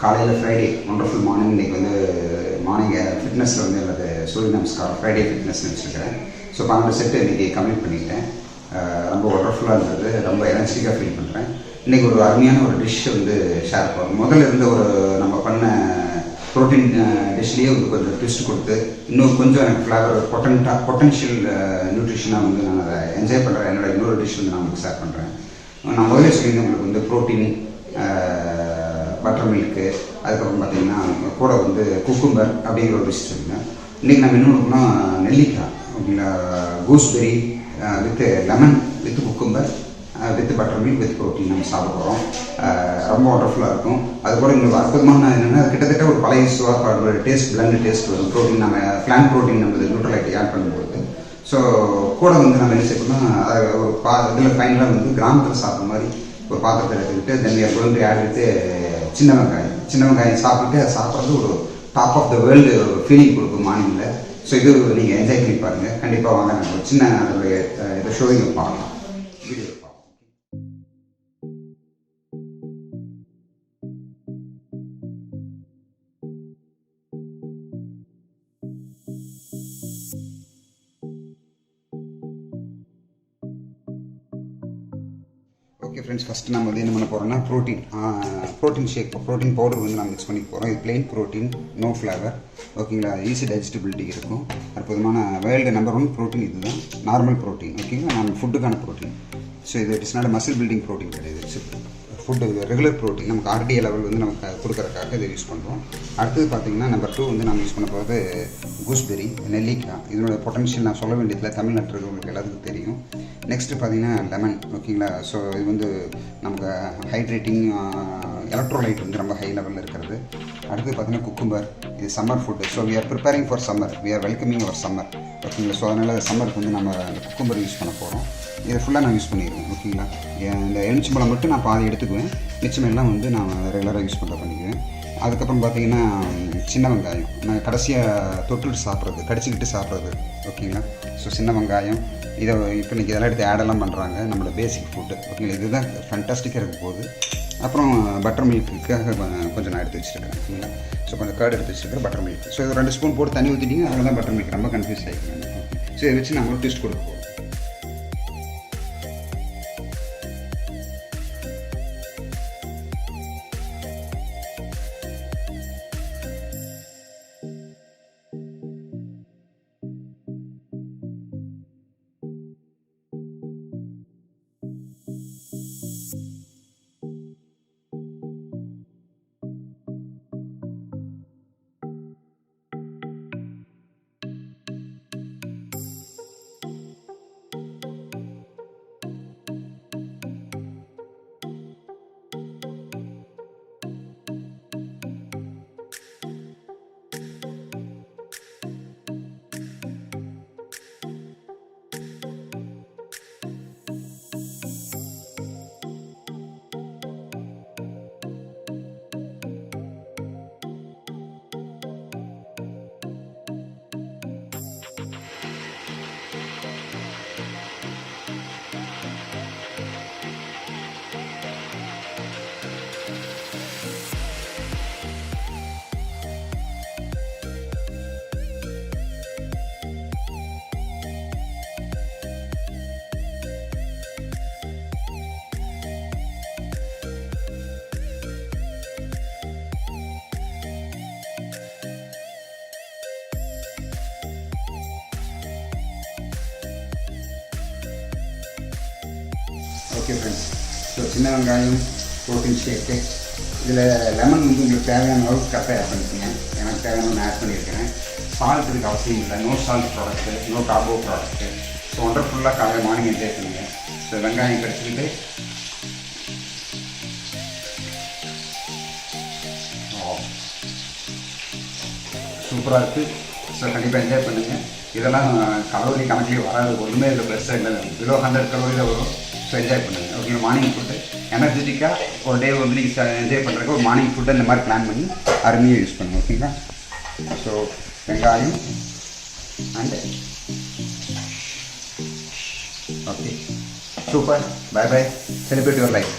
காலையில் Friday wonderful morning. இன்றைக்கி வந்து மார்னிங் ஃபிட்னஸில் வந்து எனக்கு சூரிய நமஸ்காரம் ஃப்ரைடே ஃபிட்னஸ்னு வச்சுருக்கிறேன். ஸோ 12 செட்டு இன்றைக்கி கம்ப்ளீட் பண்ணிட்டேன். ரொம்ப ஒண்டர்ஃபுல்லாக இருந்தது, ரொம்ப எனர்ஜிட்டிக்காக ஃபீல் பண்ணுறேன். இன்றைக்கி ஒரு அருமையான ஒரு டிஷ் வந்து ஷேர் பண்ணுறோம். முதல்ல இருந்த ஒரு நம்ம பண்ண ப்ரோட்டீன் டிஷ்லேயே வந்து கொஞ்சம் ட்விஸ்ட் கொடுத்து இன்னும் கொஞ்சம் எனக்கு ஃப்ளேவர் பொட்டன்ஷியல் நியூட்ரிஷனாக வந்து நான் அதை என்ஜாய் பண்ணுறேன். என்னோட இன்னொரு டிஷ் வந்து நான் உங்களுக்கு ஷேர் பண்ணுறேன். நான் முதல்ல சொல்லியிருந்தேன் உங்களுக்கு வந்து ப்ரோட்டீன், பட்டர் மில்க்கு, அதுக்கப்புறம் பார்த்திங்கன்னா கூட வந்து குக்கும்பர் அப்படிங்கிற ஒரு டிஷ் சொல்லியிருந்தேன். இன்றைக்கி நம்ம என்ன பண்ணோம்னா நெல்லிக்காய் அப்படின்னா gooseberry with lemon with cucumber with butter milk with protein நம்ம சாப்பிட போகிறோம். ரொம்ப ஒண்டர்ஃபுல்லாக இருக்கும். அது கூட இன்னொரு அற்புதமான என்னென்னா கிட்டத்தட்ட ஒரு பழைய சுவாப்பாடு டேஸ்ட் பிளண்ட் டேஸ்ட் வரும். ப்ரோட்டீன் நம்ம பிளான் ப்ரோட்டீன் நம்ம நியூட்ரலைட் ஆட் பண்ணும்போது. ஸோ கூட வந்து நம்ம என்ன செய்யணும்னா அதை ஒரு இதில் ஃபைனலாக வந்து கிராமத்தில் சாப்பிட்ற மாதிரி ஒரு பாத்திரத்தில் எடுத்துக்கிட்டு தென் குழம்பு ஆட் எடுத்து சின்ன வெங்காயம் சாப்பிட்டுட்டு அதை சாப்பிட்றது ஒரு டாப் ஆஃப் த வேர்ல்டு ஒரு ஃபீலிங் கொடுக்கும் மார்னிங்கில். ஸோ இது நீங்கள் என்ஜாய் பண்ணி பாருங்கள். கண்டிப்பாக வாங்க, நாங்கள் ஒரு சின்ன அதோடைய இதை ஷோயிங்க பார்க்கலாம், வீடியோ பார்க்கலாம். ஓகே ஃப்ரெண்ட்ஸ், ஃபஸ்ட்டு நம்ம வந்து என்ன பண்ண போகிறோம்னா ப்ரோட்டீன் ஷேக், ப்ரோட்டீன் பவுடர் வந்து நம்ம மிக்ஸ் பண்ணி போகிறோம். இது பிளெயின் ப்ரோட்டீன், நோ ஃப்ளேவர். ஓகேங்களா, ஈஸி டைஜஸ்டிபிலிட்டி இருக்கும். அற்புதமான வேர்ல்டு நம்பர் 1 ப்ரோட்டீன் இது தான், நார்மல் ப்ரோட்டீன். ஓகேங்களா, நம்ம ஃபுட்டுக்கான ப்ரோட்டீன். ஸோ இது it's not muscle building protein கிடையாது, ஃபுட்டு ரெகுலர் ப்ரோட்டீன். நமக்கு ஆர்டிஏ லெவல் வந்து நமக்கு கொடுக்குறதுக்காக இதை யூஸ் பண்ணுறோம். அடுத்தது பார்த்திங்கன்னா நம்பர் 2 வந்து நம்ம யூஸ் பண்ண போகிறது கூஸ்பெரி, நெல்லிக்காய். இதனோட பொட்டன்ஷியல் நான் சொல்ல வேண்டியதில் தமிழ்நாட்டில் உங்களுக்கு எல்லாத்துக்கும் தெரியும். நெக்ஸ்ட்டு பார்த்திங்கன்னா லெமன். ஓகேங்களா, ஸோ இது வந்து நமக்கு ஹைட்ரேட்டிங் எலக்ட்ரோலைட் வந்து ரொம்ப ஹை லெவலில் இருக்கிறது. அடுத்து பார்த்திங்கன்னா குக்கும்பர். இது summer food. So we are preparing for summer, we are welcoming our summer. ஓகேங்களா, ஸோ அதனால் சம்மருக்கு வந்து நம்ம குக்கும்பர் யூஸ் பண்ண போகிறோம். இதை ஃபுல்லாக நான் யூஸ் பண்ணிடுவேன். ஓகேங்களா, இந்த எலுமிச்சம்பழம் மட்டும் நான் பாதி எடுத்துக்குவேன், மிச்சமெல்லாம் வந்து நான் ரெகுலராக யூஸ் பண்ணிக்குவேன். அதுக்கப்புறம் பார்த்திங்கன்னா சின்ன வெங்காயம் நான் கடைசியாக தொட்டுட்டு சாப்பிட்றது, கடிச்சிக்கிட்டு சாப்பிட்றது. ஓகேங்களா, ஸோ சின்ன வெங்காயம் இதை இப்போ இன்றைக்கி இதெல்லாம் எடுத்து ஆடெல்லாம் பண்ணுறாங்க, நம்மளோட பேசிக் ஃபுட்டு. ஓகேங்களா, இதுதான் ஃபேண்டாஸ்டிக்காக இருக்க போகுது. அப்புறம் பட்டர் மில்க்குக்காக கொஞ்சம் நான் எடுத்து வச்சுருக்கேன். ஓகேங்களா, ஸோ கொஞ்சம் கர்டு எடுத்து வச்சுருக்கேன், பட்டர் மில்க். ஸோ இது 2 ஸ்பூன் போட்டு தண்ணி ஊற்றிட்டிங்க, அதில் தான் பட்டர் மில்க். ரொம்ப கன்ஃபியூஸ் ஆகிக்கிறேன். ஸோ இதை வச்சு நம்மளும் டேஸ்ட் கொடுக்க போகிறோம். ஓகே ஃப்ரெண்ட்ஸ், ஸோ சின்ன வெங்காயம் ப்ரோட்டீன் ஷேக்கு. இதில் லெமன் வந்து உங்களுக்கு தேவையான அளவுக்கு கரெக்டாக ஆட் பண்ணிக்கோங்க. எனக்கு தேவையான ஆட் பண்ணியிருக்கிறேன். சால்ட் இதுக்கு அவசியம் இல்லை, no salt product, no carbo product. So ஒண்டர்ஃபுல்லாக காலையில் மார்னிங் என்ஜாய் பண்ணுங்கள். ஸோ வெங்காயம் கடிச்சிக்கிட்டு சூப்பராக இருக்குது. ஸோ கண்டிப்பாக என்ஜாய் பண்ணுங்கள். இதெல்லாம் கலோரி கணக்கிலே வராது, ஒன்றுமே இதில் ப்ளஸ்ஸாக இல்லை, பிலோ 100 கலோரியில் வரும். ஸோ என்ஜாய் பண்ணுங்கள். ஓகே, மார்னிங் ஃபுட்டு எனர்ஜெட்டிக்காக ஒரு டே வந்து நீங்கள் என்ஜாய் பண்ணுறதுக்கு ஒரு மார்னிங் ஃபுட்டை இந்த மாதிரி பிளான் பண்ணி அருமையாக யூஸ் பண்ணுங்கள். ஓகேங்களா, ஸோ வெங்காயம் and okay, super. Bye bye, celebrate your life.